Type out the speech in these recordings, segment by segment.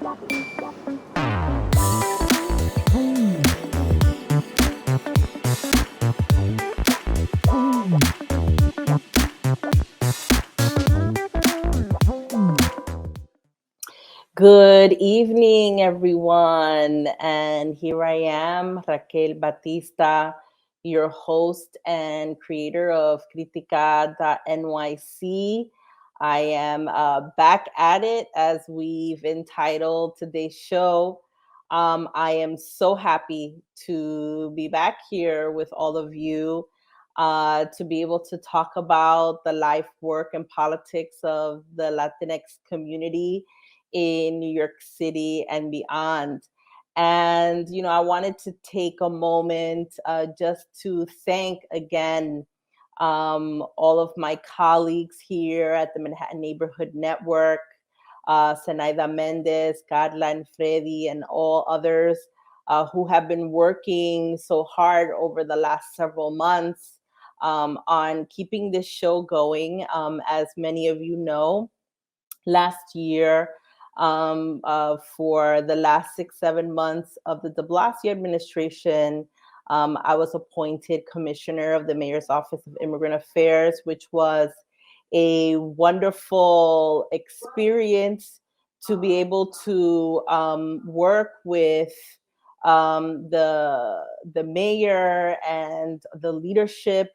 Good evening, everyone. And here I am, Raquel Batista, your host and creator of Critica NYC. I am back at it as we've entitled today's show. I am so happy to be back here with all of you to be able to talk about the life, work, and politics of the Latinx community in New York City and beyond. And, I wanted to take a moment just to thank again all of my colleagues here at the Manhattan Neighborhood Network, Zenaida Mendez, Carla and Freddy, and all others who have been working so hard over the last several months on keeping this show going. As many of you know, last year, for the last 6, 7 months of the de Blasio administration, I was appointed commissioner of the Mayor's Office of Immigrant Affairs, which was a wonderful experience to be able to work with the mayor and the leadership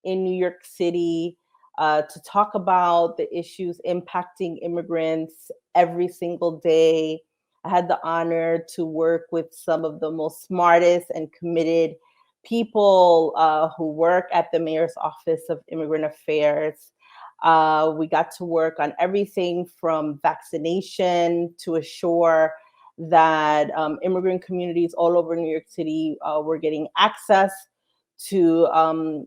in New York City to talk about the issues impacting immigrants every single day. I had the honor to work with some of the most smartest and committed people who work at the Mayor's Office of Immigrant Affairs. We got to work on everything from vaccination to assure that immigrant communities all over New York City were getting access to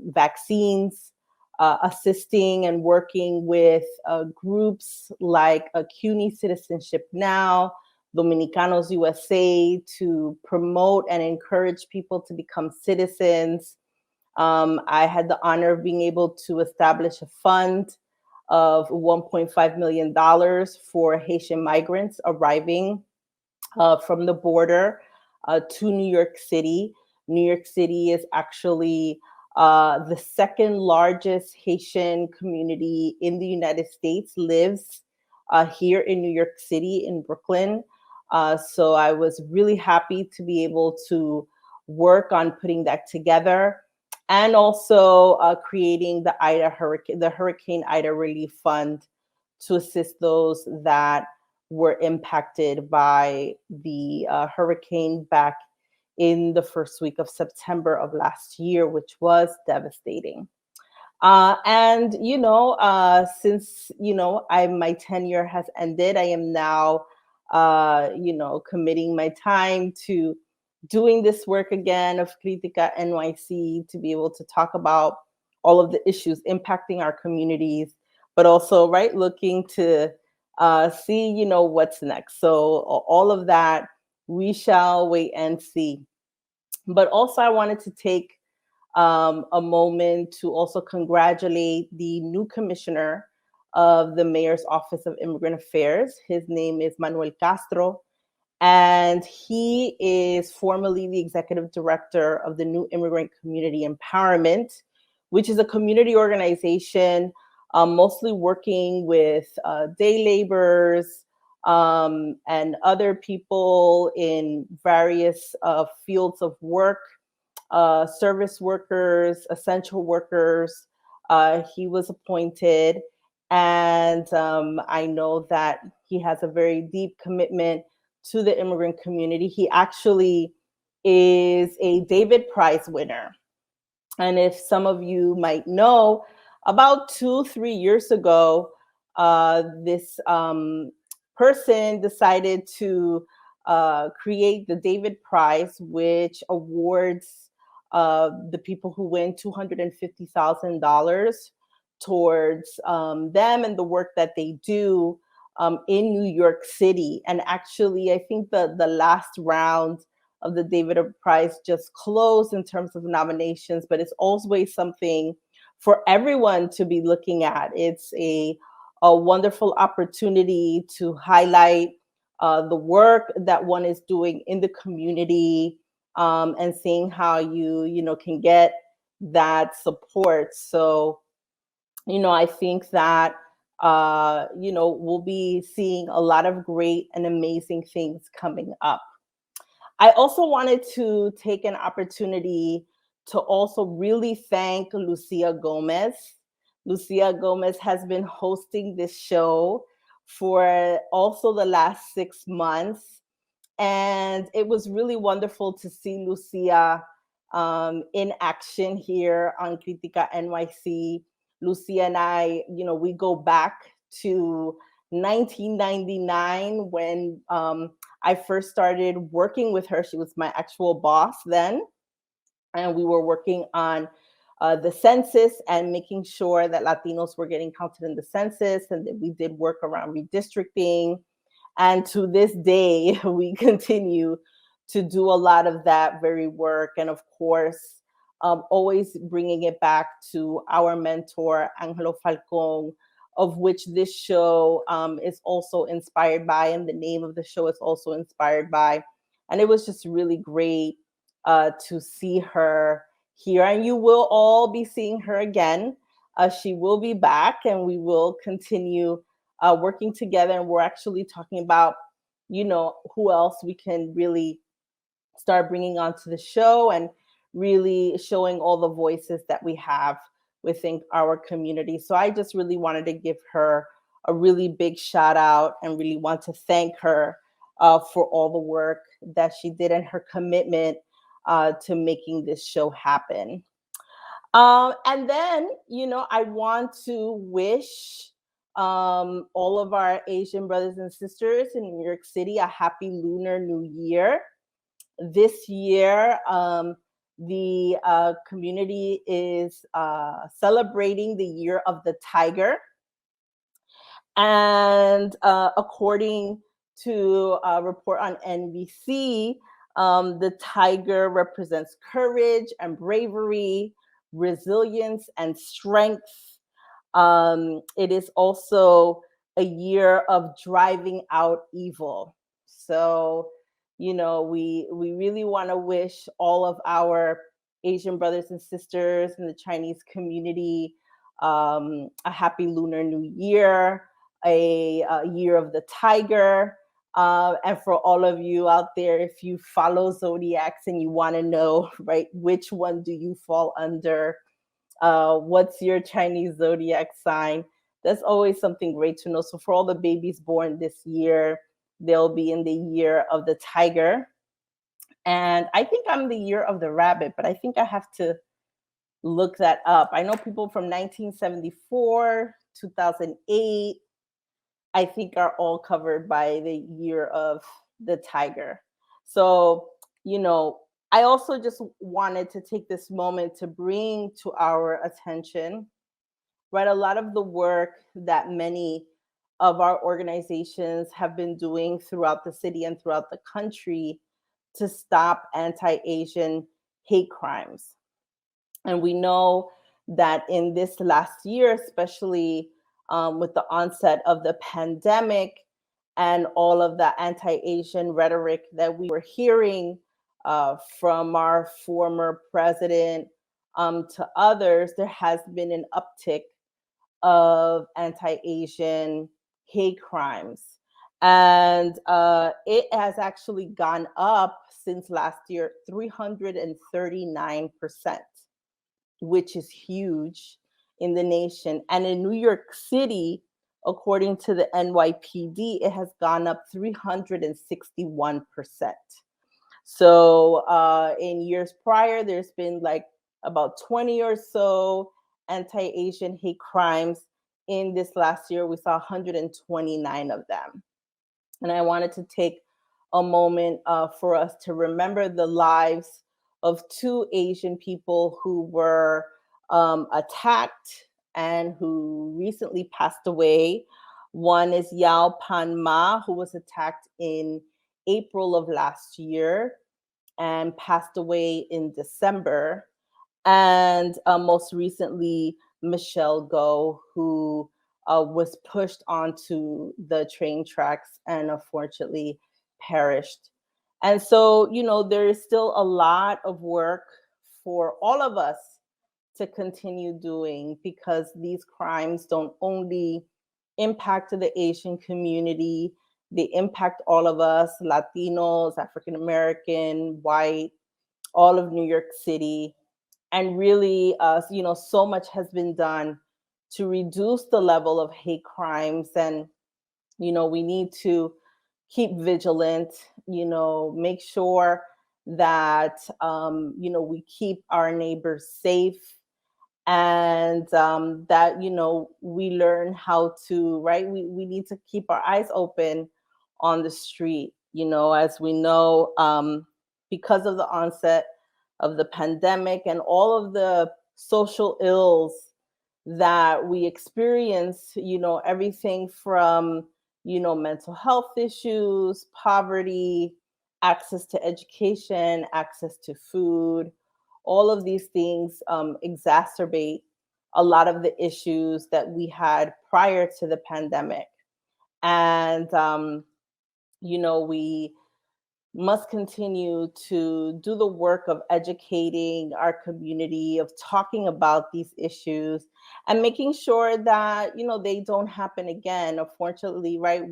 vaccines, assisting and working with groups like CUNY Citizenship Now, Dominicanos USA, to promote and encourage people to become citizens. I had the honor of being able to establish a fund of $1.5 million for Haitian migrants arriving from the border to New York City. New York City is actually the second largest Haitian community in the United States, lives here in New York City, in Brooklyn. So I was really happy to be able to work on putting that together, and also creating the Hurricane Ida Relief Fund to assist those that were impacted by the hurricane back in the first week of September of last year, which was devastating. And since my tenure has ended, I am now committing my time to doing this work again of Critica NYC, to be able to talk about all of the issues impacting our communities, but also looking to see what's next. So all of that, we shall wait and see. But also, I wanted to take a moment to also congratulate the new commissioner of the Mayor's Office of Immigrant Affairs. His name is Manuel Castro, and he is formerly the executive director of the New Immigrant Community Empowerment, which is a community organization mostly working with day laborers and other people in various fields of work, service workers, essential workers. He was appointed, and I know that he has a very deep commitment to the immigrant community. He actually is a David Prize winner. And if some of you might know, about 2-3 years ago, this person decided to create the David Prize, which awards the people who win $250,000 towards them and the work that they do in New York City. And actually, I think the last round of the David Prize just closed in terms of nominations, but it's always something for everyone to be looking at. It's a wonderful opportunity to highlight the work that one is doing in the community, and seeing how you can get that support. So, I think that we'll be seeing a lot of great and amazing things coming up. I also wanted to take an opportunity to also really thank Lucia Gomez. Lucia Gomez has been hosting this show for also the last 6 months. And it was really wonderful to see Lucia in action here on Critica NYC. Lucia and I, we go back to 1999 when I first started working with her. She was my actual boss then. And we were working on the census and making sure that Latinos were getting counted in the census, and that we did work around redistricting. And to this day, we continue to do a lot of that very work. And of course, always bringing it back to our mentor, Angelo Falcon, of which this show is also inspired by, and the name of the show is also inspired by. And it was just really great to see her here. And you will all be seeing her again. She will be back, and we will continue working together. And we're actually talking about, who else we can really start bringing onto the show, and really showing all the voices that we have within our community. So I just really wanted to give her a really big shout out, and really want to thank her for all the work that she did, and her commitment to making this show happen. And then, I want to wish all of our Asian brothers and sisters in New York City a happy Lunar New Year. This year, the community is celebrating the Year of the Tiger. And according to a report on NBC, the tiger represents courage and bravery, resilience and strength. It is also a year of driving out evil. So, we really want to wish all of our Asian brothers and sisters in the Chinese community a happy Lunar New Year, a year of the tiger. And for all of you out there, if you follow zodiacs and you want to know, right, which one do you fall under? What's your Chinese zodiac sign? That's always something great to know. So for all the babies born this year, they'll be in the year of the tiger. And I think I'm the year of the rabbit, but I think I have to look that up. I know people from 1974, 2008, I think are all covered by the year of the tiger. So, I also just wanted to take this moment to bring to our attention, right, a lot of the work that many of our organizations have been doing throughout the city and throughout the country to stop anti-Asian hate crimes. And we know that in this last year, especially with the onset of the pandemic and all of the anti-Asian rhetoric that we were hearing from our former president to others, there has been an uptick of anti-Asian hate crimes. And it has actually gone up since last year, 339%, which is huge in the nation. And in New York City, according to the NYPD, it has gone up 361%. So in years prior, there's been like about 20 or so anti-Asian hate crimes. In this last year, we saw 129 of them. And I wanted to take a moment for us to remember the lives of two Asian people who were attacked and who recently passed away. One is Yao Pan Ma, who was attacked in April of last year and passed away in December. And most recently, Michelle Go, who was pushed onto the train tracks and unfortunately perished. And so, there is still a lot of work for all of us to continue doing, because these crimes don't only impact the Asian community, they impact all of us, Latinos, African American, white, all of New York City. And really, so much has been done to reduce the level of hate crimes. And, we need to keep vigilant, make sure that, we keep our neighbors safe, and that we learn how to, right, we need to keep our eyes open on the street, as we know, because of the onset of the pandemic and all of the social ills that we experience, everything from mental health issues, poverty, access to education, access to food, all of these things exacerbate a lot of the issues that we had prior to the pandemic. And, we must continue to do the work of educating our community, of talking about these issues and making sure that, they don't happen again. Unfortunately, right,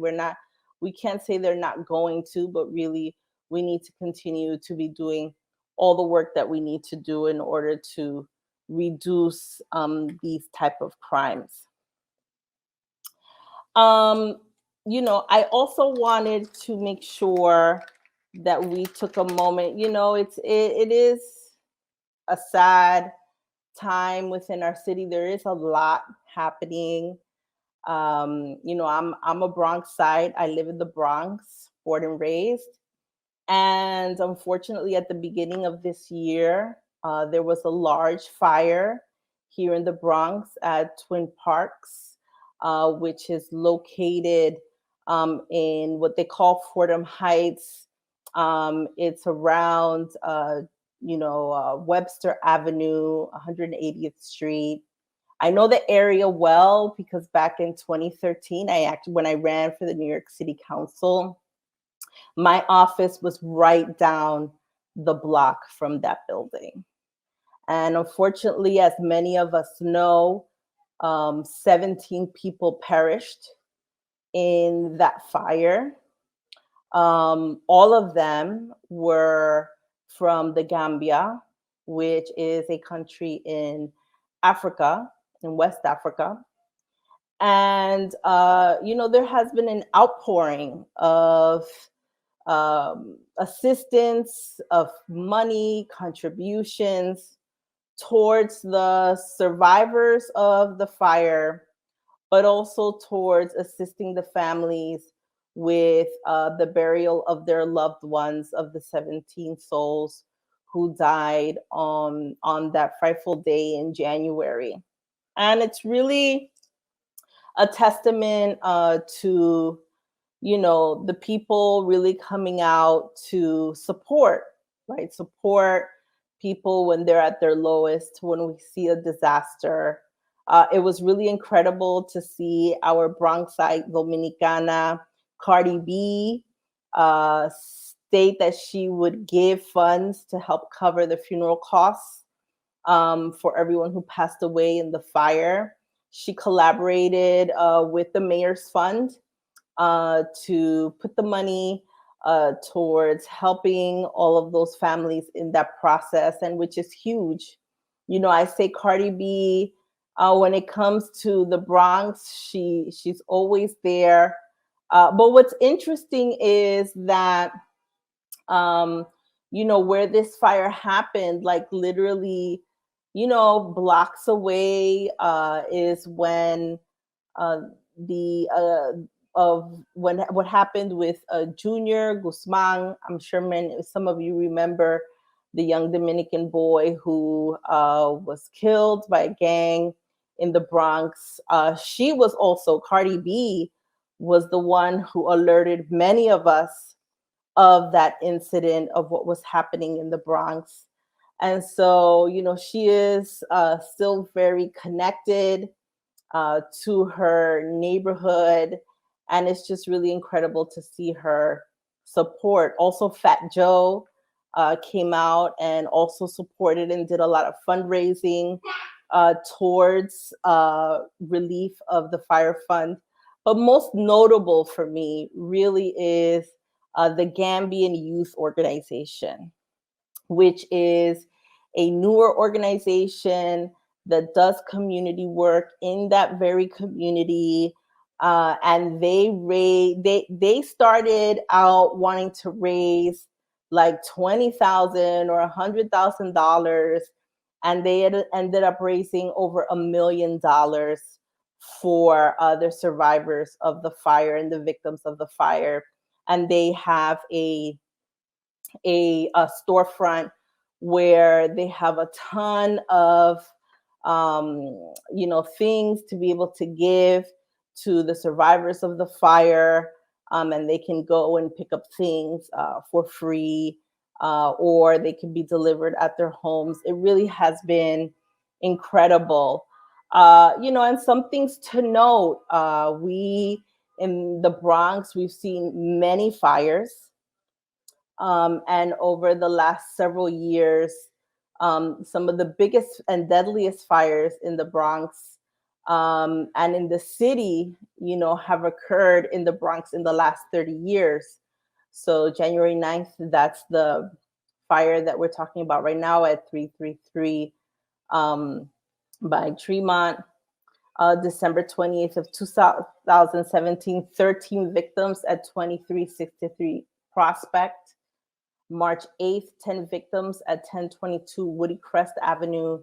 we can't say they're not going to, but really we need to continue to be doing all the work that we need to do in order to reduce these type of crimes. Um, I also wanted to make sure that we took a moment. It is a sad time within our city. There is a lot happening. I'm a Bronxite. I live in the Bronx, born and raised. And unfortunately, at the beginning of this year, there was a large fire here in the Bronx at Twin Parks, which is located in what they call Fordham Heights. It's around, Webster Avenue, 180th Street. I know the area well because back in 2013, when I ran for the New York City Council, my office was right down the block from that building. And unfortunately, as many of us know, 17 people perished in that fire. All of them were from the Gambia, which is a country in Africa, in West Africa. And, there has been an outpouring of assistance, of money, contributions towards the survivors of the fire, but also towards assisting the families with the burial of their loved ones, of the 17 souls who died on that frightful day in January. And it's really a testament to the people really coming out to support, right? Support people when they're at their lowest, when we see a disaster. It was really incredible to see our Bronxite Dominicana, Cardi B, state that she would give funds to help cover the funeral costs for everyone who passed away in the fire. She collaborated with the Mayor's Fund to put the money towards helping all of those families in that process, and which is huge. I say Cardi B, when it comes to the Bronx, she's always there. But what's interesting is that, where this fire happened, like literally, blocks away is when the of when what happened with Junior Guzman. I'm sure some of you remember the young Dominican boy who was killed by a gang in the Bronx. She was also, Cardi B was the one who alerted many of us of that incident, of what was happening in the Bronx. And so, she is still very connected to her neighborhood. And it's just really incredible to see her support. Also, Fat Joe came out and also supported and did a lot of fundraising towards relief of the fire fund. But most notable for me really is the Gambian Youth Organization, which is a newer organization that does community work in that very community. And they started out wanting to raise like 20,000 or $100,000, and they ended up raising over $1 million for the survivors of the fire and the victims of the fire. And they have a storefront where they have a ton of things to be able to give to the survivors of the fire, and they can go and pick up things for free, or they can be delivered at their homes. It really has been incredible. And some things to note: we in the Bronx, we've seen many fires. And over the last several years, some of the biggest and deadliest fires in the Bronx and in the city, have occurred in the Bronx in the last 30 years. So January 9th, that's the fire that we're talking about right now at 333 by Tremont. December 28th of 2017, 13 victims at 2363 Prospect. March 8th, 10 victims at 1022 Woody Crest Avenue.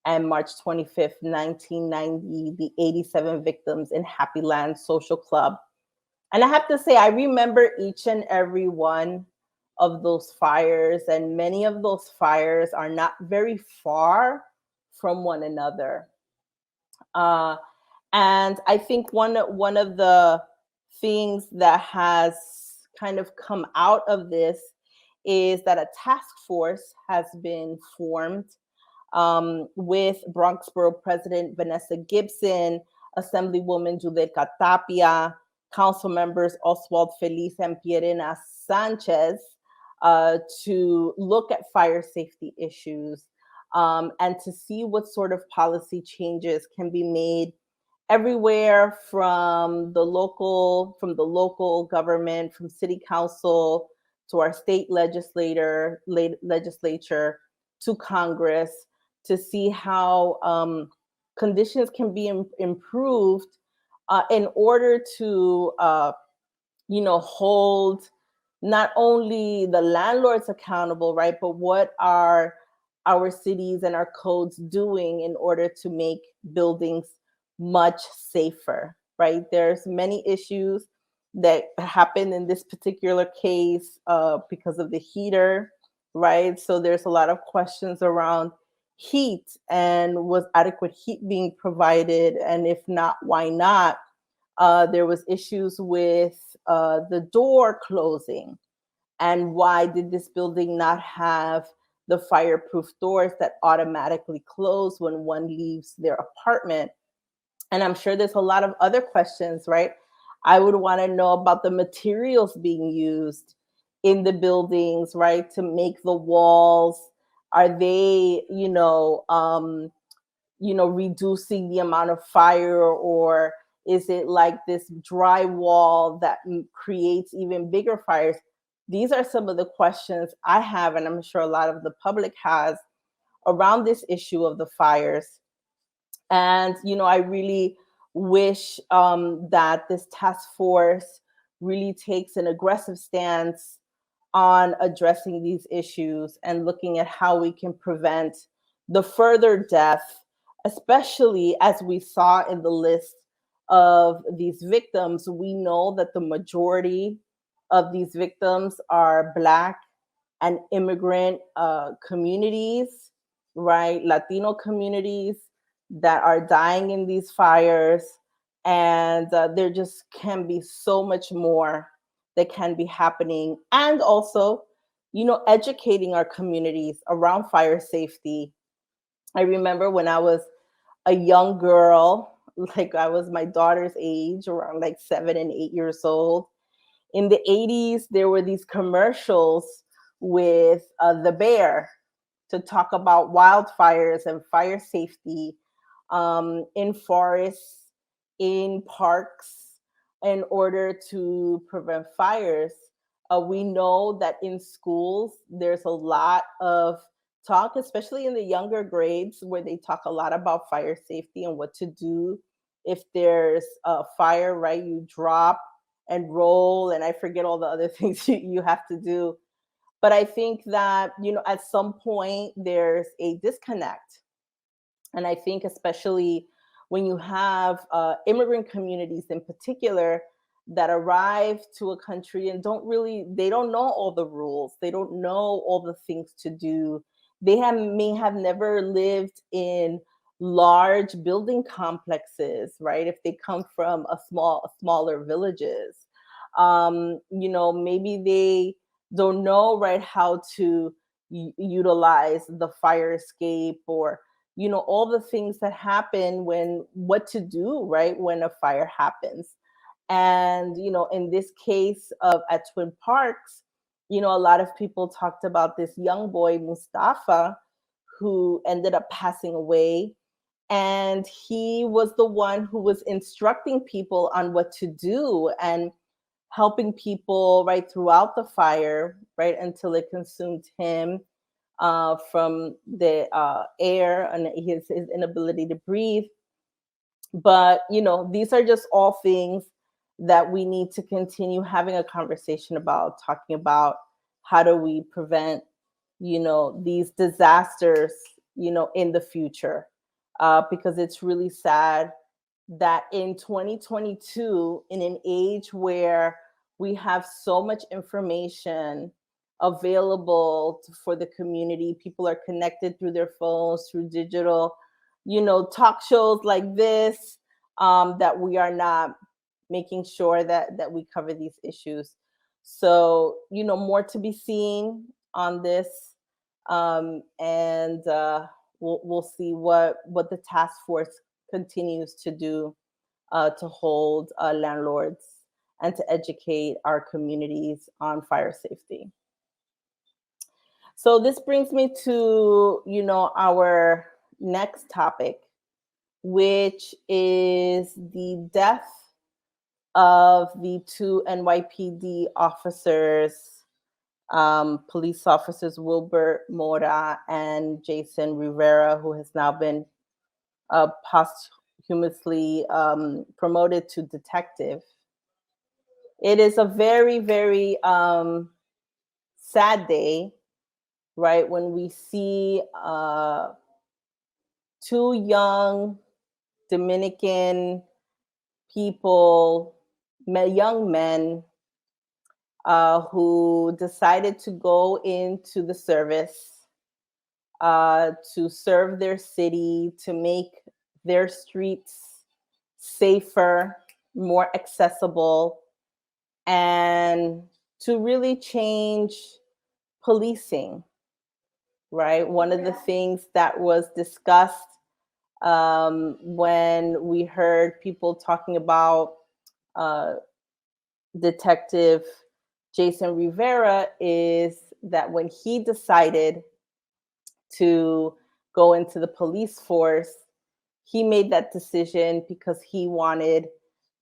And March 25th, 1990, the 87 victims in Happy Land Social Club. And I have to say, I remember each and every one of those fires, and many of those fires are not very far from one another. And I think one of the things that has kind of come out of this is that a task force has been formed with Bronx Borough President Vanessa Gibson, Assemblywoman Julieta Tapia, Council members Oswald Feliz and Pierina Sanchez, to look at fire safety issues, and to see what sort of policy changes can be made everywhere from the local government, from city council to our state legislature to Congress, to see how conditions can be improved in order to hold not only the landlords accountable, right, but what are our cities and our codes doing in order to make buildings much safer, right? There's many issues that happened in this particular case because of the heater, right? So there's a lot of questions around heat, and was adequate heat being provided? And if not, why not? There was issues with the door closing, and why did this building not have the fireproof doors that automatically close when one leaves their apartment? And I'm sure there's a lot of other questions, right? I would want to know about the materials being used in the buildings, right, to make the walls. Are they, reducing the amount of fire, or is it like this drywall that creates even bigger fires? These are some of the questions I have, and I'm sure a lot of the public has, around this issue of the fires. And, I really wish that this task force really takes an aggressive stance on addressing these issues and looking at how we can prevent the further death, especially as we saw in the list of these victims. We know that the majority of these victims are Black and immigrant communities, right? Latino communities that are dying in these fires. And there just can be so much more that can be happening. And also, educating our communities around fire safety. I remember when I was a young girl, like I was my daughter's age, around like 7 and 8 years old. In the 80s, there were these commercials with the bear to talk about wildfires and fire safety in forests, in parks, in order to prevent fires. We know that in schools, there's a lot of talk, especially in the younger grades, where they talk a lot about fire safety and what to do if there's a fire, right? You drop and roll, and I forget all the other things you have to do. But I think that, at some point there's a disconnect. And I think, especially when you have immigrant communities in particular that arrive to a country and they don't know all the rules, they don't know all the things to do. May have never lived in large building complexes, right? If they come from smaller villages, maybe they don't know, right, how to utilize the fire escape, or all the things that happen, what to do, right, when a fire happens. And in this case of at Twin Parks, a lot of people talked about this young boy, Mustafa, who ended up passing away. And he was the one who was instructing people on what to do and helping people right throughout the fire, right, until it consumed him from the air and his inability to breathe. But these are just all things that we need to continue having a conversation about, talking about how do we prevent these disasters in the future, because it's really sad that in 2022, in an age where we have so much information available for the community, people are connected through their phones, through digital, talk shows like this, that we are not making sure that we cover these issues. So, more to be seen on this, and we'll see what the task force continues to do to hold landlords and to educate our communities on fire safety. So this brings me to our next topic, which is the death of the two NYPD officers, police officers Wilbert Mora and Jason Rivera, who has now been posthumously promoted to detective. It is a very, very sad day, right, when we see two young Dominican people, young men, who decided to go into the service to serve their city, to make their streets safer, more accessible, and to really change policing, right? One of the things that was discussed when we heard people talking about Detective Jason Rivera is that when he decided to go into the police force, he made that decision because he wanted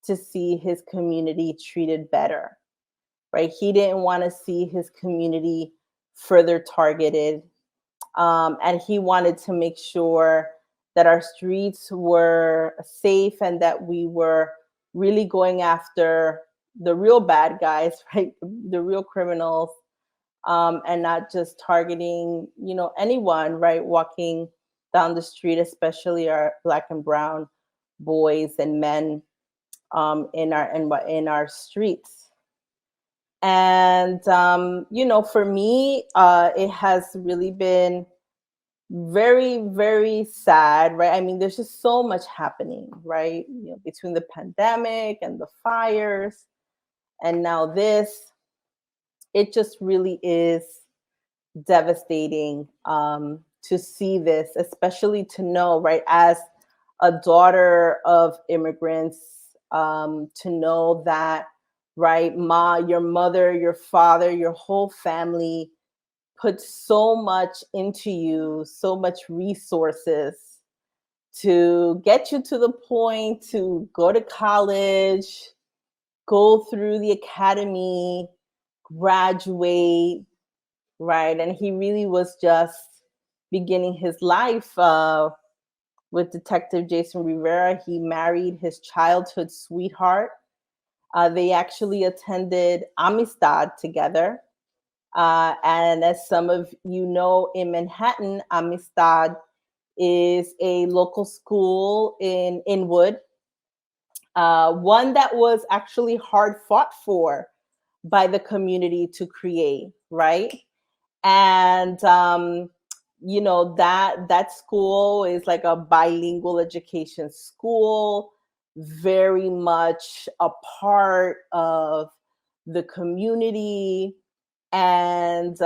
to see his community treated better, right? He didn't want to see his community further targeted. And he wanted to make sure that our streets were safe and that we were really going after the real bad guys, right? The real criminals, and not just targeting, anyone, right? Walking down the street, especially our Black and brown boys and men in our streets. And for me, it has really been very, very sad, right? I mean, there's just so much happening, right? Between the pandemic and the fires, and now this, it just really is devastating to see this, especially to know, right, as a daughter of immigrants, to know that, right, your mother, your father, your whole family put so much into you, so much resources to get you to the point to go to college, go through the academy, graduate, right? And he really was just beginning his life with Detective Jason Rivera. He married his childhood sweetheart. They actually attended Amistad together. And as some of you know, in Manhattan, Amistad is a local school in Inwood, one that was actually hard fought for by the community to create, right? And that school is like a bilingual education school, very much a part of the community. And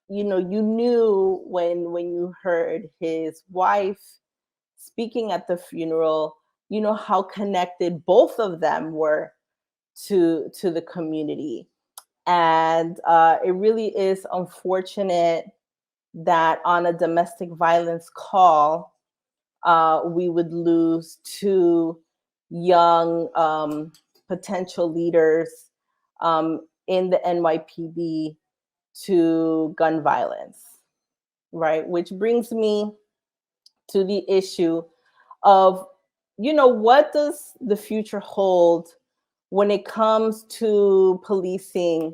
you knew when you heard his wife speaking at the funeral, how connected both of them were to the community. And it really is unfortunate that on a domestic violence call, we would lose two young potential leaders in the NYPD to gun violence, right? Which brings me to the issue of, what does the future hold when it comes to policing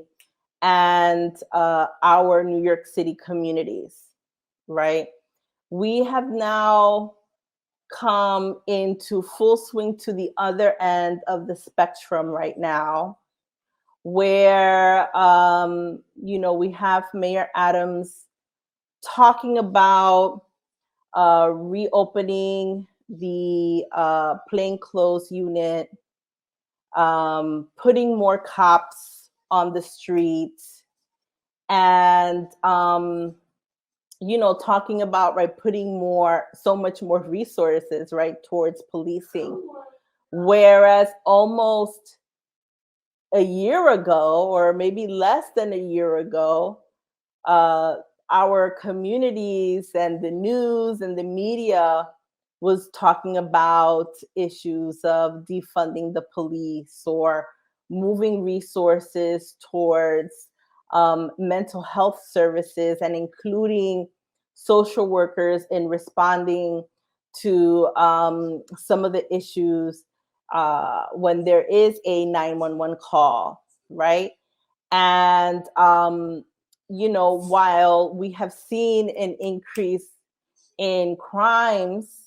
and our New York City communities, right? We have now come into full swing to the other end of the spectrum right now, where we have Mayor Adams talking about reopening the plainclothes unit, putting more cops on the streets, and talking about, right, putting so much more resources, right, towards policing. Whereas almost a year ago, or maybe less than a year ago, uh, our communities and the news and the media was talking about issues of defunding the police or moving resources towards mental health services and including social workers in responding to some of the issues when there is a 911 call, right? And while we have seen an increase in crimes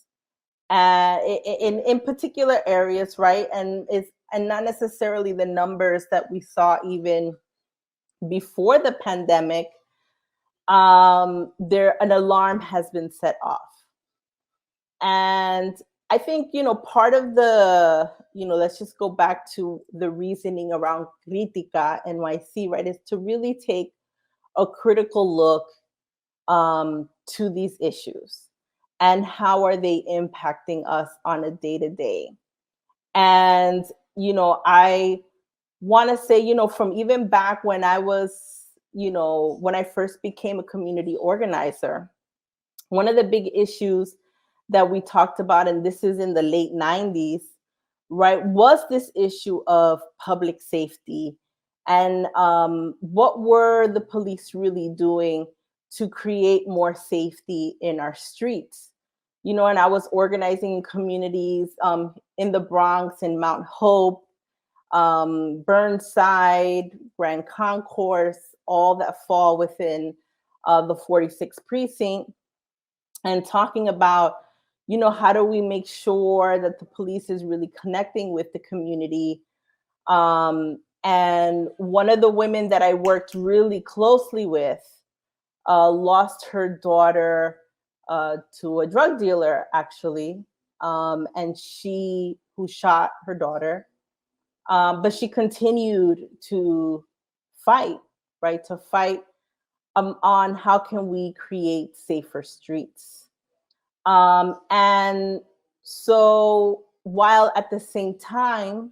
in particular areas, right, and not necessarily the numbers that we saw even before the pandemic, there an alarm has been set off. And I think, part of the, let's just go back to the reasoning around Critica NYC, right, is to really take a critical look to these issues and how are they impacting us on a day-to-day. And, I want to say, from even back when I was, when I first became a community organizer, one of the big issues that we talked about, and this is in the late 90s, right, was this issue of public safety and what were the police really doing to create more safety in our streets. And I was organizing in communities in the Bronx, in Mount Hope, Burnside, Grand Concourse, all that fall within the 46th precinct, and talking about, how do we make sure that the police is really connecting with the community. And one of the women that I worked really closely with lost her daughter to a drug dealer, actually, and who shot her daughter. But she continued to fight, right? To fight on how can we create safer streets. And So while at the same time,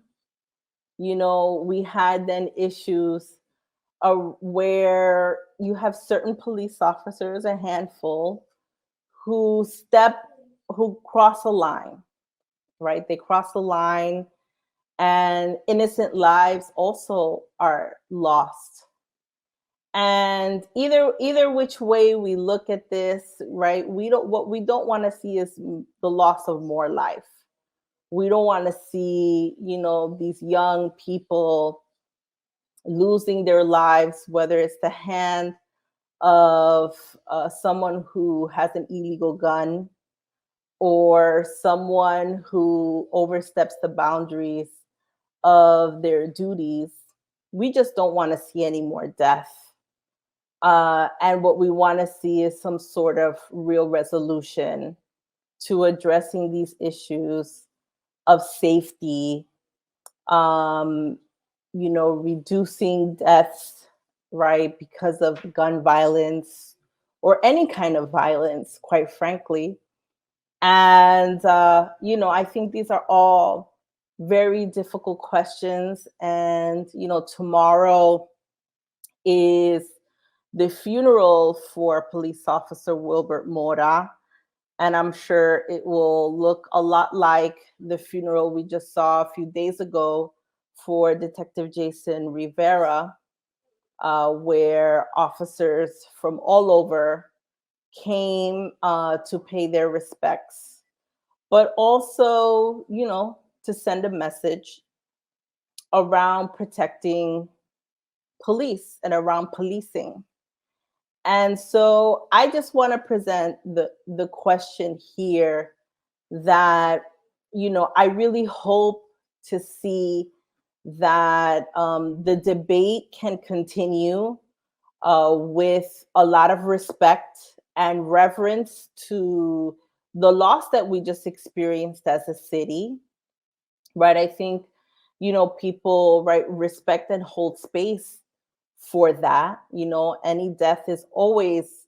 we had then issues where you have certain police officers, a handful, who cross a line, right? They cross the line, and innocent lives also are lost. And either which way we look at this, right? What we don't want to see is the loss of more life. We don't want to see, these young people losing their lives, whether it's the hand of someone who has an illegal gun, or someone who oversteps the boundaries of their duties. We just don't want to see any more death. And what we want to see is some sort of real resolution to addressing these issues of safety, um, reducing deaths, right, because of gun violence or any kind of violence, quite frankly. And, I think these are all very difficult questions. And, tomorrow is the funeral for police officer Wilbert Mora. And I'm sure it will look a lot like the funeral we just saw a few days ago for Detective Jason Rivera, where officers from all over came to pay their respects, but also, to send a message around protecting police and around policing. And so I just want to present the question here that, I really hope to see that the debate can continue with a lot of respect and reverence to the loss that we just experienced as a city, right? I think, people, right, respect and hold space for that. Any death is always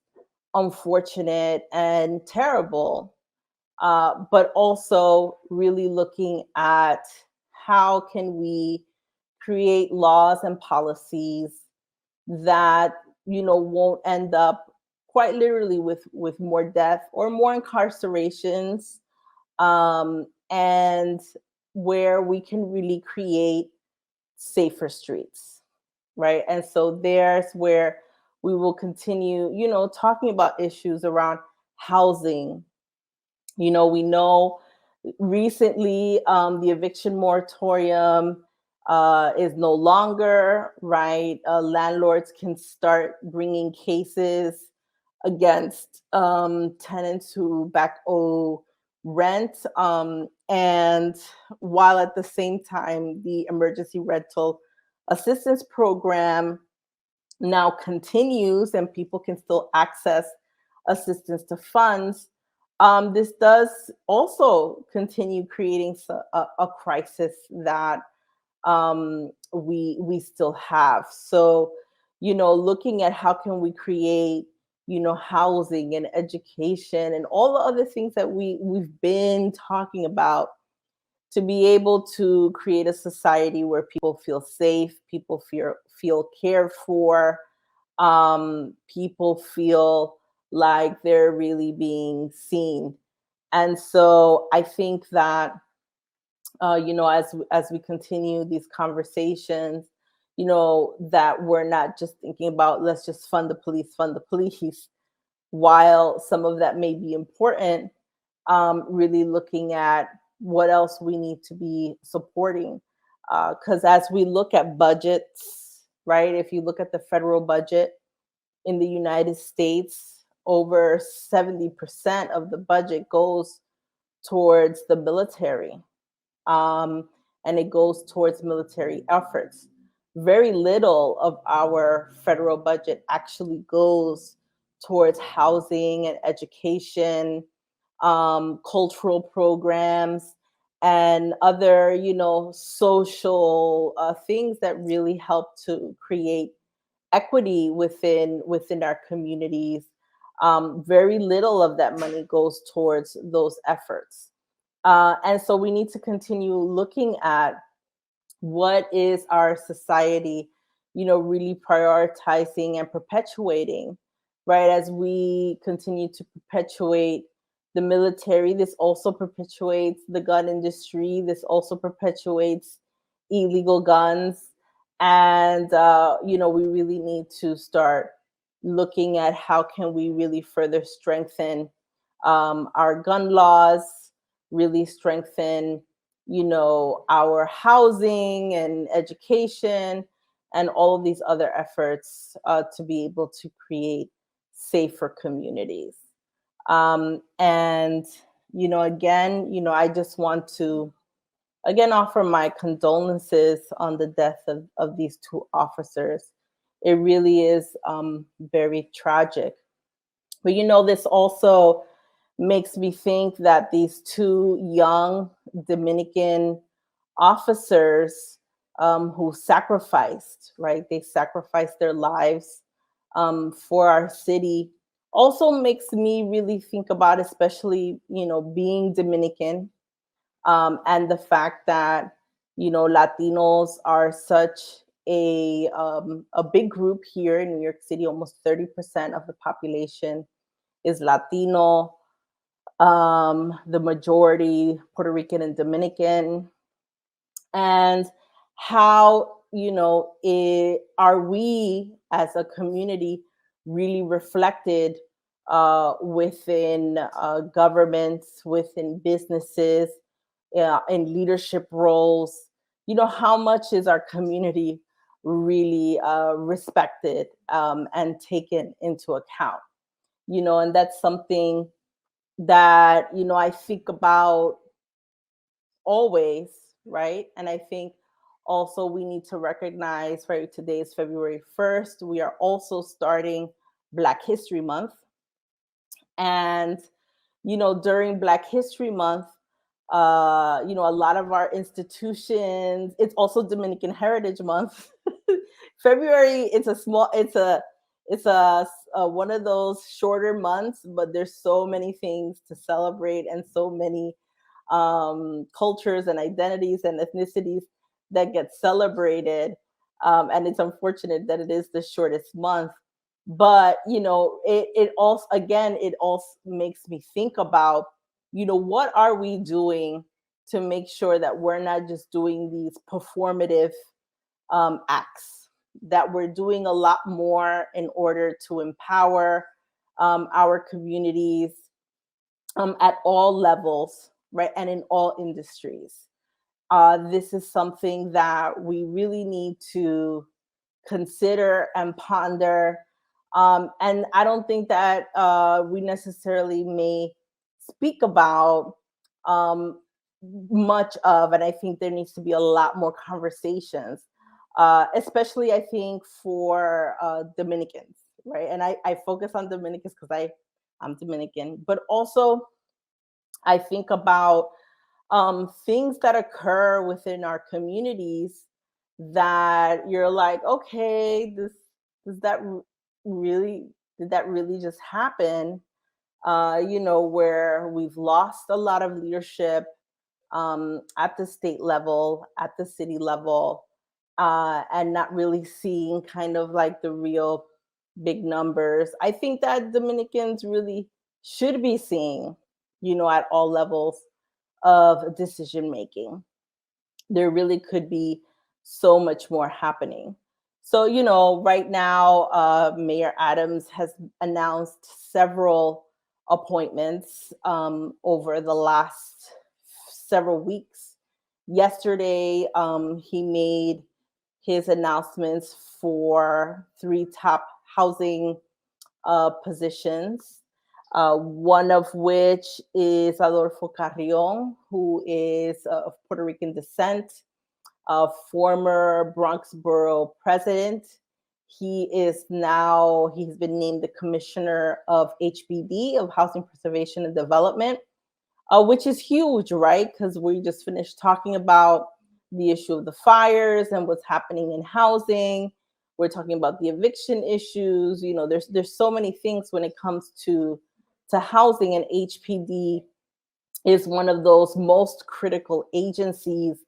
unfortunate and terrible, but also really looking at how can we create laws and policies that, won't end up quite literally with more death or more incarcerations, and where we can really create safer streets, right? And so there's where we will continue, talking about issues around housing. We know recently the eviction moratorium is no longer, right? Landlords can start bringing cases against tenants who back owe rent. And while at the same time, the emergency rental assistance program now continues and people can still access assistance to funds, this does also continue creating a crisis that we still have. So, looking at how can we create, housing and education and all the other things that we've been talking about, to be able to create a society where people feel safe, people feel cared for, people feel like they're really being seen. And so I think that, as we continue these conversations, that we're not just thinking about let's just fund the police, while some of that may be important, really looking at what else we need to be supporting. Because as we look at budgets, right, if you look at the federal budget in the United States, over 70% of the budget goes towards the military, and it goes towards military efforts. Very little of our federal budget actually goes towards housing and education, cultural programs, and other, social things that really help to create equity within our communities. Very little of that money goes towards those efforts. And so we need to continue looking at what is our society, really prioritizing and perpetuating, right? As we continue to perpetuate the military, this also perpetuates the gun industry, this also perpetuates illegal guns. And we really need to start looking at how can we really further strengthen our gun laws, really strengthen our housing and education and all of these other efforts to be able to create safer communities. And again, I just want to again offer my condolences on the death of these two officers. It really is very tragic. But this also makes me think that these two young Dominican officers who sacrificed, right? They sacrificed their lives for our city. Also makes me really think about, especially, being Dominican, and the fact that, Latinos are such a big group here in New York City. Almost 30% of the population is Latino, the majority Puerto Rican and Dominican, and how are we as a community really reflected within governments, within businesses, in leadership roles. How much is our community really respected and taken into account? And that's something that I think about always, right? And I think also we need to recognize, right, today is February 1st. We are also starting Black History Month. And, during Black History Month, a lot of our institutions, it's also Dominican Heritage Month. February, it's a one of those shorter months, but there's so many things to celebrate and so many cultures and identities and ethnicities that get celebrated. And it's unfortunate that it is the shortest month. But it also makes me think about, what are we doing to make sure that we're not just doing these performative acts, that we're doing a lot more in order to empower our communities at all levels, right? And in all industries. This is something that we really need to consider and ponder. And I don't think that we necessarily may speak about much of, and I think there needs to be a lot more conversations, especially I think for Dominicans, right? And I focus on Dominicans because I'm Dominican, but also I think about things that occur within our communities that you're like, okay, does that really did that really just happen? Where we've lost a lot of leadership at the state level, at the city level, and not really seeing kind of like the real big numbers. I think that Dominicans really should be seeing, at all levels of decision making. There really could be so much more happening. So, right now, Mayor Adams has announced several appointments over the last several weeks. Yesterday, he made his announcements for 3 top housing positions, one of which is Adolfo Carrion, who is of Puerto Rican descent, a former Bronx Borough president. He's been named the commissioner of HPD, of Housing Preservation and Development, which is huge, right? Because we just finished talking about the issue of the fires and what's happening in housing. We're talking about the eviction issues. There's so many things when it comes to housing, and HPD is one of those most critical agencies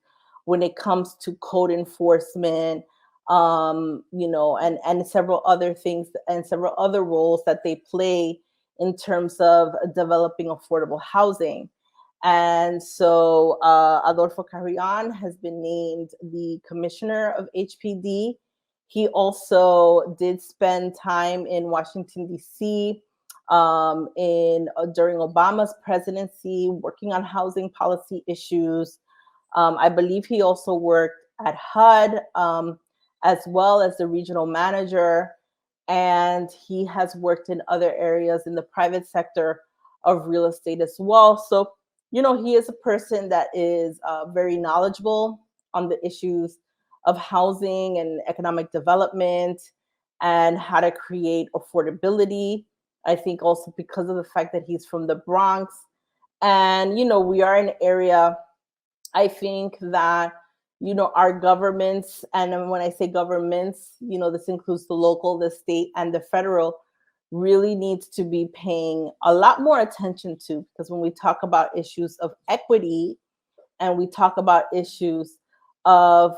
when it comes to code enforcement, and several other things and several other roles that they play in terms of developing affordable housing. And so Adolfo Carrion has been named the commissioner of HPD. He also did spend time in Washington, D.C. In during Obama's presidency, working on housing policy issues. I believe he also worked at HUD, as well as the regional manager, and he has worked in other areas in the private sector of real estate as well. So, he is a person that is very knowledgeable on the issues of housing and economic development and how to create affordability. I think also because of the fact that he's from the Bronx. And, we are an area, I think that, our governments, and when I say governments, this includes the local, the state, and the federal, really needs to be paying a lot more attention to, because when we talk about issues of equity and we talk about issues of,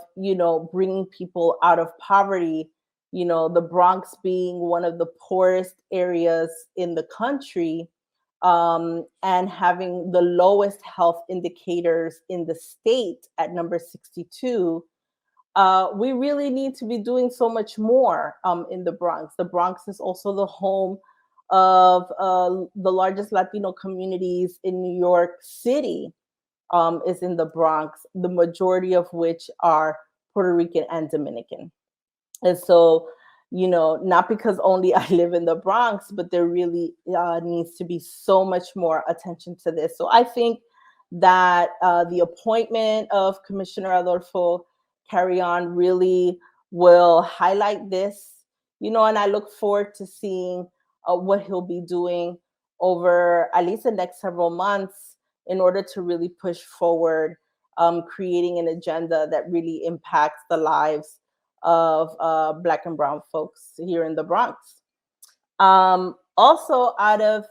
bringing people out of poverty, the Bronx being one of the poorest areas in the country, and having the lowest health indicators in the state at number 62, we really need to be doing so much more in the Bronx. The Bronx is also the home of the largest Latino communities in New York City, is in the Bronx, the majority of which are Puerto Rican and Dominican. And so, not because only I live in the Bronx, but there really needs to be so much more attention to this. So I think that the appointment of Commissioner Adolfo Carrion really will highlight this, and I look forward to seeing what he'll be doing over at least the next several months in order to really push forward, creating an agenda that really impacts the lives of Black and Brown folks here in the Bronx. Also, out of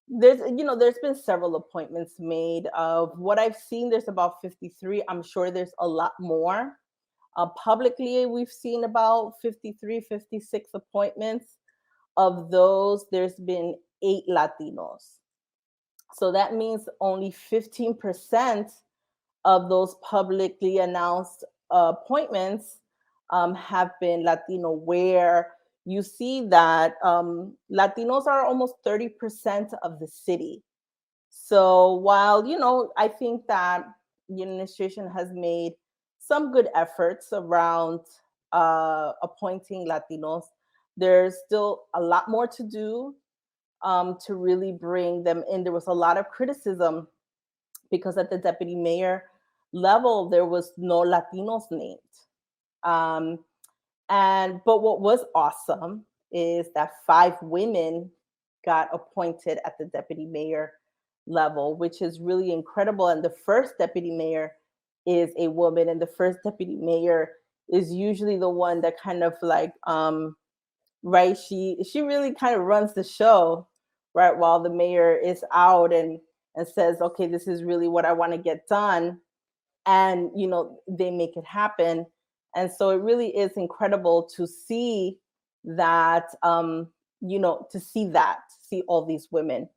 there's been several appointments made. Of what I've seen, there's about 53. I'm sure there's a lot more. Publicly, we've seen about 53, 56 appointments. Of those, there's been 8 Latinos. So that means only 15% of those publicly announced appointments have been Latino, where you see that Latinos are almost 30% of the city. So while, I think that the administration has made some good efforts around appointing Latinos, there's still a lot more to do to really bring them in. There was a lot of criticism because at the deputy mayor level, there was no Latinos named. Um, but what was awesome is that 5 women got appointed at the deputy mayor level, which is really incredible. And the first deputy mayor is a woman, and the first deputy mayor is usually the one that kind of like, right, she really kind of runs the show, right, while the mayor is out and says, okay, this is really what I want to get done, and they make it happen. And so it really is incredible to see that, see all these women.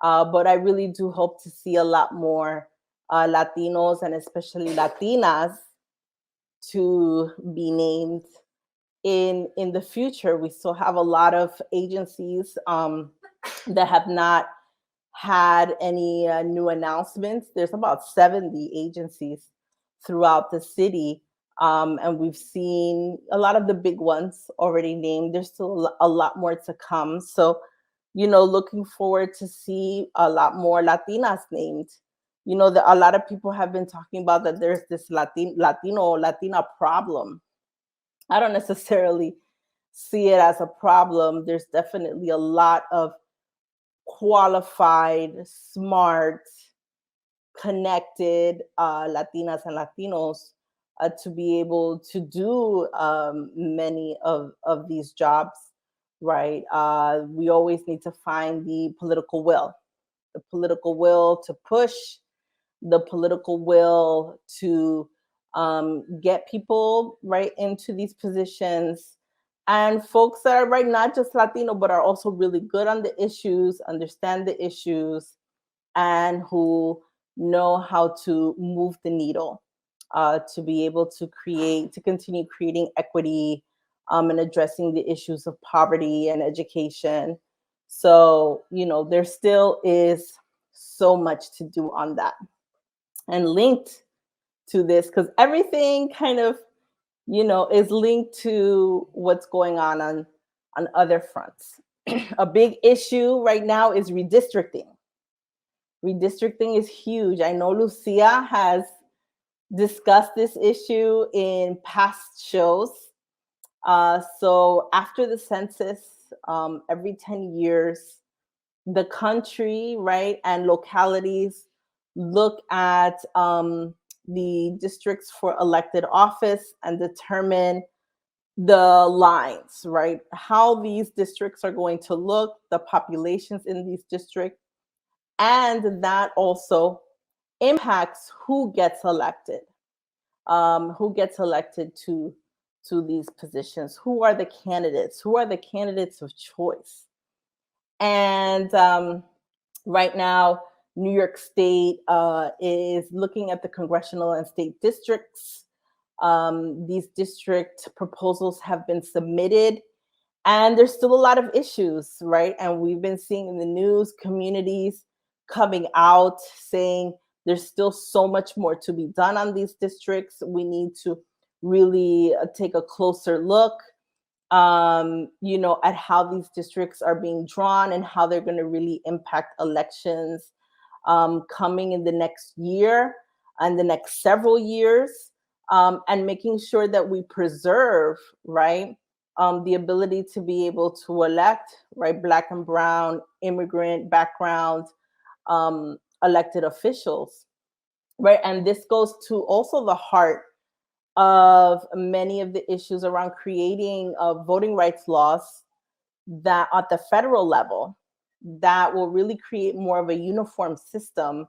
But I really do hope to see a lot more Latinos and especially Latinas to be named in the future. We still have a lot of agencies that have not had any new announcements. There's about 70 agencies throughout the city, and we've seen a lot of the big ones already named. There's still a lot more to come. So, looking forward to see a lot more Latinas named. A lot of people have been talking about that there's this Latina problem. I don't necessarily see it as a problem. There's definitely a lot of qualified, smart, connected Latinas and Latinos to be able to do many of these jobs, right? We always need to find the political will. the political will to push, the political will to get people right into these positions, and folks that are right, not just Latino, but are also really good on the issues, understand the issues, and who know how to move the needle, to be able to continue creating equity, and addressing the issues of poverty and education. So, there still is so much to do on that. And linked to this, because everything kind of, is linked to what's going on other fronts. A big issue right now is redistricting. Redistricting is huge. I know Lucia has discussed this issue in past shows. So after the census, every 10 years, the country, right, and localities look at the districts for elected office and determine the lines, right? How these districts are going to look, the populations in these districts, and that also impacts who gets elected, to these positions, who are the candidates of choice. And right now, New York State is looking at the congressional and state districts. These district proposals have been submitted, and there's still a lot of issues, right? And we've been seeing in the news communities coming out saying there's still so much more to be done on these districts. We need to really take a closer look, at how these districts are being drawn and how they're going to really impact elections coming in the next year and the next several years, and making sure that we preserve, right, the ability to be able to elect, right, Black and Brown, immigrant background elected officials, right? And this goes to also the heart of many of the issues around creating voting rights laws that at the federal level that will really create more of a uniform system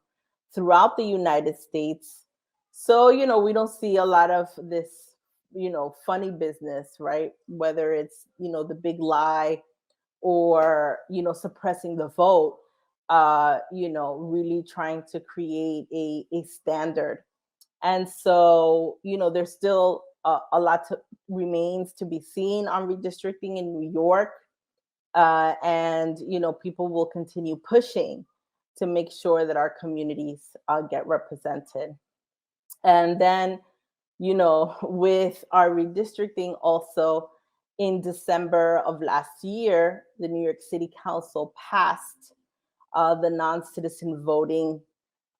throughout the United States. So, we don't see a lot of this, funny business, right? Whether it's, the big lie or, suppressing the vote, really trying to create a standard. And so, there's still a lot remains to be seen on redistricting in New York. And, people will continue pushing to make sure that our communities get represented. And then, with our redistricting also, in December of last year, the New York City Council passed the non-citizen voting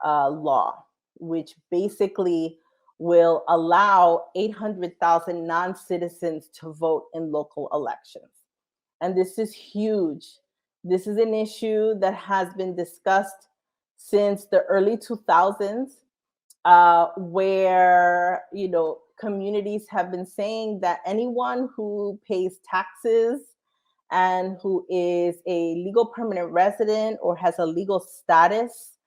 law, which basically will allow 800,000 non-citizens to vote in local elections. And this is huge. This is an issue that has been discussed since the early 2000s, where, communities have been saying that anyone who pays taxes and who is a legal permanent resident or has a legal status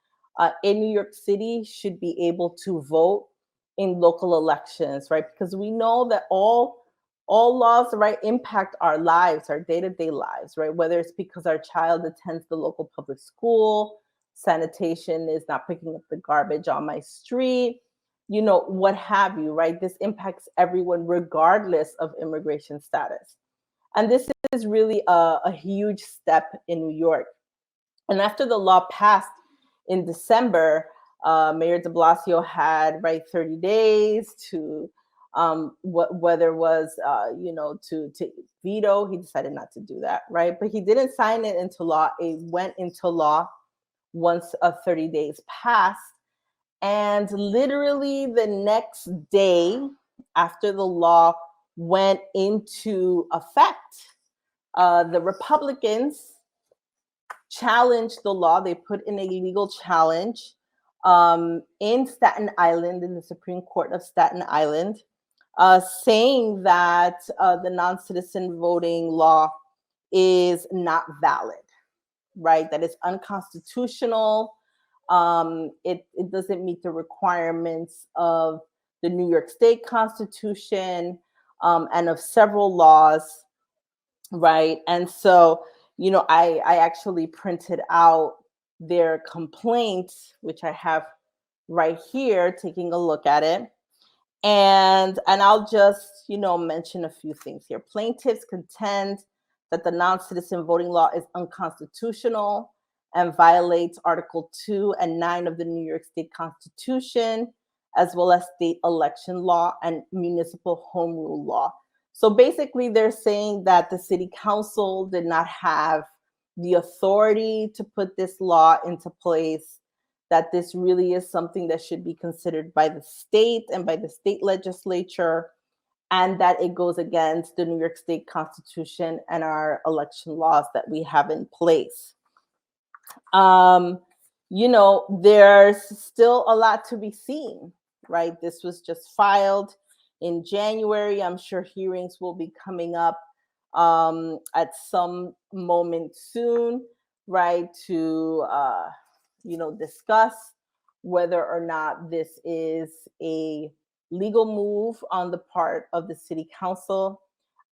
in New York City should be able to vote in local elections, right? Because we know that all laws, right, impact our lives, our day-to-day lives, right? Whether it's because our child attends the local public school, sanitation is not picking up the garbage on my street, what have you, right? This impacts everyone regardless of immigration status. And this is really a huge step in New York. And after the law passed in December, Mayor de Blasio had, right, 30 days to, whether it was, to veto. He decided not to do that, right? But he didn't sign it into law. It went into law once 30 days passed. And literally the next day after the law went into effect, the Republicans challenged the law. They put in a legal challenge in Staten Island, in the Supreme Court of Staten Island, saying that the non-citizen voting law is not valid, right? That is unconstitutional. It doesn't meet the requirements of the New York State Constitution, and of several laws, right? And so, I actually printed out their complaint, which I have right here, taking a look at it. And I'll just, mention a few things here. Plaintiffs contend that the non-citizen voting law is unconstitutional and violates Article 2 and 9 of the New York State Constitution, as well as state election law and municipal home rule law. So basically, they're saying that the city council did not have the authority to put this law into place, that this really is something that should be considered by the state and by the state legislature, and that it goes against the New York State Constitution and our election laws that we have in place. There's still a lot to be seen, right? This was just filed in January. I'm sure hearings will be coming up at some moment soon, right? To discuss whether or not this is a legal move on the part of the city council.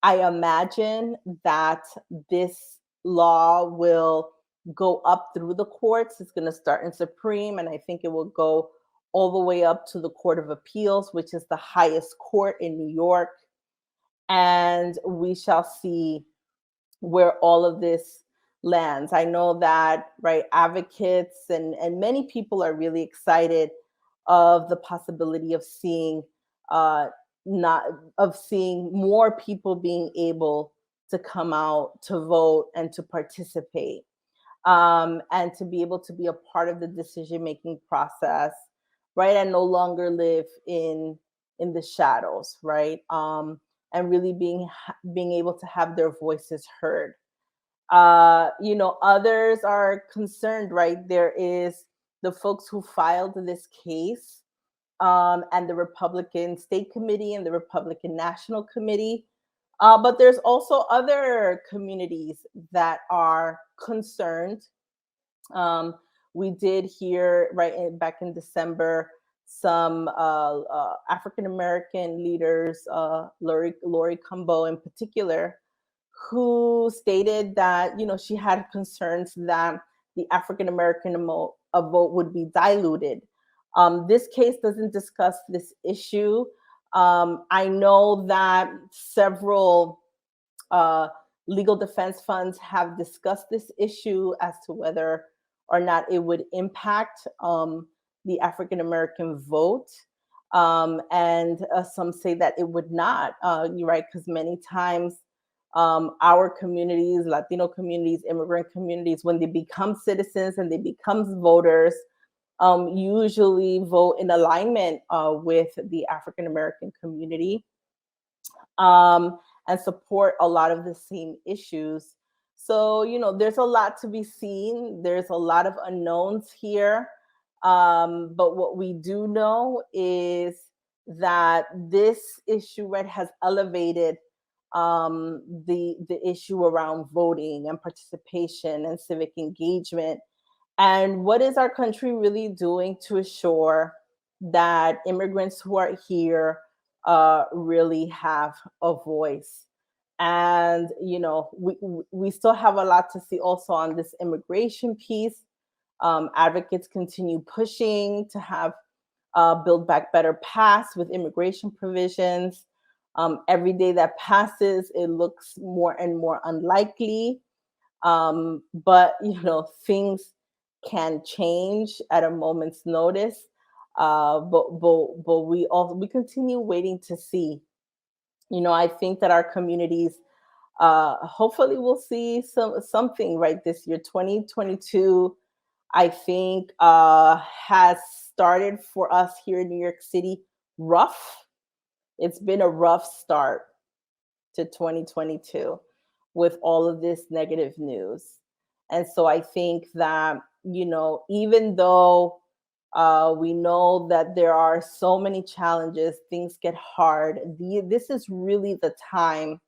I imagine that this law will go up through the courts. It's going to start in Supreme, and I think it will go all the way up to the Court of Appeals, which is the highest court in New York. And we shall see where all of this lands. I know that, right, advocates and many people are really excited of the possibility of seeing not of seeing more people being able to come out to vote and to participate, and to be able to be a part of the decision-making process, right, and no longer live in the shadows, right, and really being able to have their voices heard. Others are concerned, right? There is the folks who filed this case, and the Republican State Committee and the Republican National Committee. But there's also other communities that are concerned. We did hear, right, back in December, some African American leaders, Lori Cumbo in particular, who stated that she had concerns that the African American vote would be diluted. This case doesn't discuss this issue. I know that several legal defense funds have discussed this issue as to whether or not it would impact the African American vote. And some say that it would not, you're right, because many times our communities, Latino communities, immigrant communities, when they become citizens and they become voters, usually vote in alignment with the African American community, and support a lot of the same issues. So, there's a lot to be seen. There's a lot of unknowns here. But what we do know is that this issue, right, has elevated the issue around voting and participation and civic engagement. And what is our country really doing to assure that immigrants who are here really have a voice? And we still have a lot to see also on this immigration piece. Advocates continue pushing to have Build Back Better pass with immigration provisions. Every day that passes, it looks more and more unlikely. But things can change at a moment's notice. But we continue waiting to see. I think that our communities hopefully will see something right this year. 2022, I think, has started for us here in New York City rough. It's been a rough start to 2022 with all of this negative news. And so I think that, even though we know that there are so many challenges, things get hard, this is really the time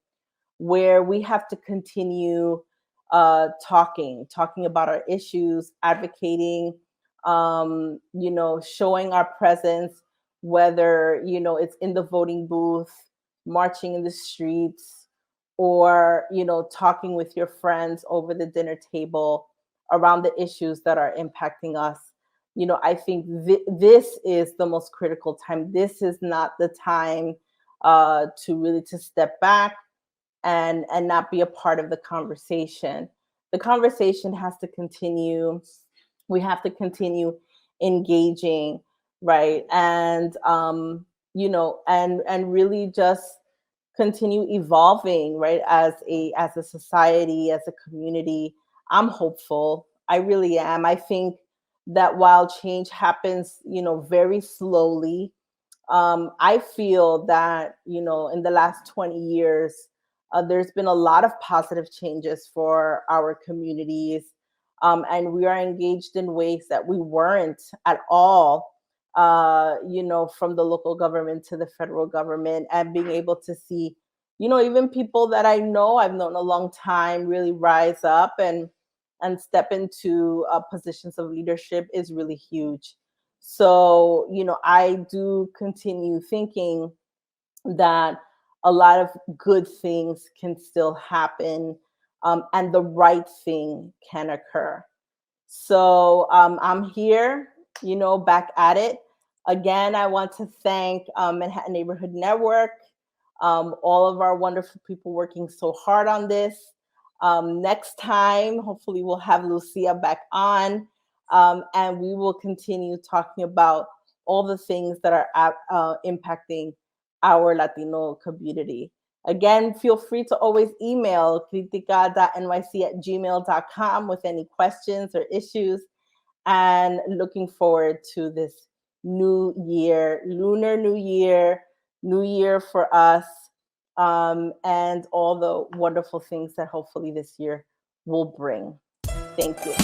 where we have to continue talking about our issues, advocating, showing our presence, whether, it's in the voting booth, marching in the streets, or, talking with your friends over the dinner table around the issues that are impacting us. I think this is the most critical time. This is not the time to step back and not be a part of the conversation. The conversation has to continue. We have to continue engaging, right? And and really just continue evolving, right? As a society, as a community. I'm hopeful. I really am. I think that while change happens, very slowly, I feel that, in the last 20 years, there's been a lot of positive changes for our communities. And we are engaged in ways that we weren't at all, from the local government to the federal government, and being able to see, even people that I've known a long time really rise up and step into positions of leadership is really huge. So, I do continue thinking that a lot of good things can still happen, and the right thing can occur. So I'm here, back at it. Again, I want to thank Manhattan Neighborhood Network, all of our wonderful people working so hard on this. Next time, hopefully, we'll have Lucia back on, and we will continue talking about all the things that are impacting our Latino community. Again, feel free to always email critica.nyc@gmail.com with any questions or issues. And looking forward to this new year, Lunar New Year for us, and all the wonderful things that hopefully this year will bring. Thank you.